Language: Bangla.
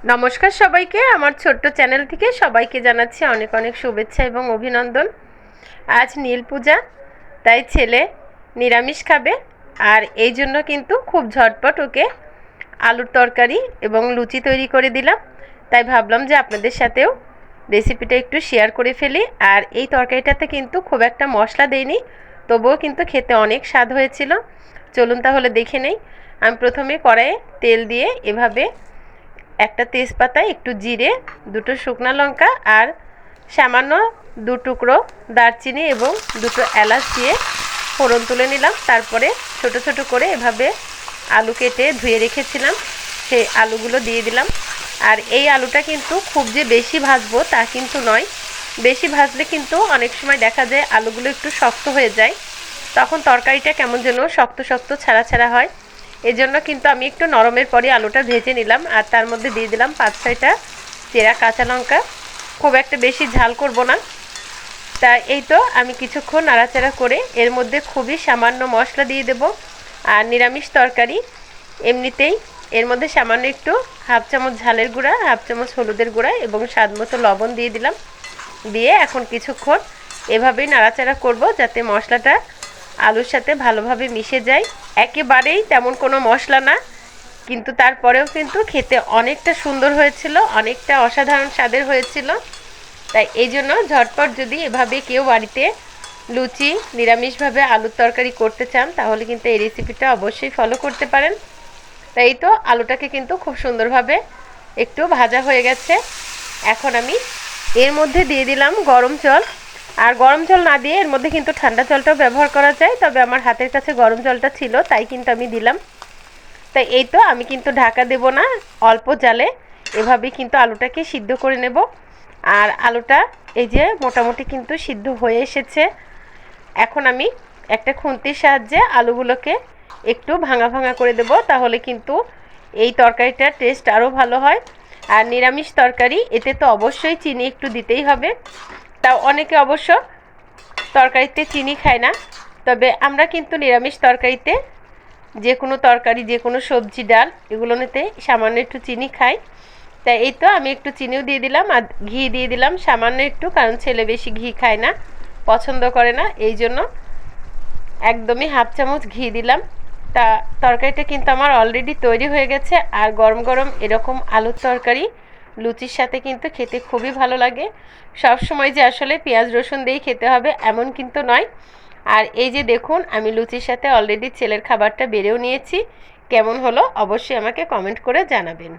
নমস্কার সবাইকে, আমার ছোট্ট চ্যানেল থেকে সবাইকে জানাচ্ছি অনেক অনেক শুভেচ্ছা এবং অভিনন্দন। আজ নীল পূজা, তাই ছেলে নিরামিষ খাবে, আর এই জন্য কিন্তু খুব ঝটপট ওকে আলুর তরকারি এবং লুচি তৈরি করে দিলাম। তাই ভাবলাম যে আপনাদের সাথেও রেসিপিটা একটু শেয়ার করে ফেলি। আর এই তরকারিটাতে কিন্তু খুব একটা মশলা দেইনি, তবুও কিন্তু খেতে অনেক স্বাদ হয়েছিল। চলুন তাহলে দেখে নেই। আমি প্রথমে কড়াইয়ে তেল দিয়ে এভাবে একটা তেজপাতা, একটু জিরে, দুটো শুকনো লঙ্কা আর সামান্য 2 টুকরো দারচিনি এবং 2টো এলাচ দিয়ে ফোড়ন তুলে নিলাম। তারপরে ছোট ছোট করে এভাবে আলু কেটে ধুয়ে রেখেছিলাম, সেই আলুগুলো দিয়ে দিলাম। আর এই আলুটা কিন্তু খুব যে বেশি ভাজবো তা কিন্তু নয়, বেশি ভাজলে কিন্তু অনেক সময় দেখা যায় আলুগুলো একটু শক্ত হয়ে যায়, তখন তরকারিটা কেমন যেন শক্ত শক্ত ছাড়া ছাড়া হয়। এজন্য কিন্তু আমি একটু নরমের পরে আলুটা ভেজে নিলাম, আর তার মধ্যে দিয়ে দিলাম 5-6টা চেরা কাঁচা লঙ্কা। খুব একটা বেশি ঝাল করব না। তা এই তো আমি কিছুক্ষণ নাড়াচাড়া করে এর মধ্যে খুবই সামান্য মশলা দিয়ে দেব। আর নিরামিষ তরকারি এমনিতেই এর মধ্যে সামান্য একটু হাফ চামচ ঝালের গুঁড়া, হাফ চামচ হলুদের গুঁড়া এবং স্বাদ মতো লবণ দিয়ে দিলাম। দিয়ে এখন কিছুক্ষণ এভাবেই নাড়াচাড়া করব যাতে মশলাটা আলুর সাথে ভালোভাবে মিশে যায়। একেবারেই তেমন কোনো মশলা না, কিন্তু তারপরেও কিন্তু খেতে অনেকটা সুন্দর হয়েছিল, অনেকটা অসাধারণ স্বাদের হয়েছিল। তাই এই জন্য ঝটপট যদি এভাবে কেউ বাড়িতে লুচি নিরামিষভাবে আলুর তরকারি করতে চান, তাহলে কিন্তু এই রেসিপিটা অবশ্যই ফলো করতে পারেন। তাই তো আলুটাকে কিন্তু খুব সুন্দরভাবে একটু ভাজা হয়ে গেছে। এখন আমি এর মধ্যে দিয়ে দিলাম গরম জল। আর গরম জল না দিয়ে এর মধ্যে কিন্তু ঠান্ডা জলটাও ব্যবহার করা যায়, তবে আমার হাতের কাছে গরম জলটা ছিল তাই কিন্তু আমি দিলাম। তাই এই তো আমি কিন্তু ঢাকা দেব না, অল্প জালে এভাবেই কিন্তু আলুটাকে সিদ্ধ করে নেব। আর আলুটা এই যে মোটামুটি কিন্তু সিদ্ধ হয়ে এসেছে। এখন আমি একটা খুন্তির সাহায্যে আলুগুলোকে একটু ভাঙা ভাঙা করে দেব, তাহলে কিন্তু এই তরকারিটার টেস্ট আরও ভালো হয়। আর নিরামিষ তরকারি, এতে তো অবশ্যই চিনি একটু দিতেই হবে। তাও অনেকে অবশ্য তরকারিতে চিনি খায় না, তবে আমরা কিন্তু নিরামিষ তরকারিতে যে কোনো তরকারি, যে কোনো সবজি, ডাল এগুলোতে সামান্য একটু চিনি খাই। তাই এই তো আমি একটু চিনিও দিয়ে দিলাম আর ঘি দিয়ে দিলাম সামান্য একটু, কারণ ছেলে বেশি ঘি খায় না, পছন্দ করে না, এই জন্য একদমই হাফ চামচ ঘি দিলাম। তা তরকারিটা কিন্তু আমার অলরেডি তৈরি হয়ে গেছে। আর গরম গরম এরকম আলুর তরকারি লুচির সাথে কিন্তু খেতে খুবই ভালো লাগে। সব সময় যে আসলে পেঁয়াজ রসুন দিয়েই খেতে হবে এমন কিন্তু নয়। আর এই যে দেখুন, আমি লুচির সাথে অলরেডি ছেলের খাবারটা বেড়েও নিয়েছি। কেমন হলো অবশ্যই আমাকে কমেন্ট করে জানাবেন।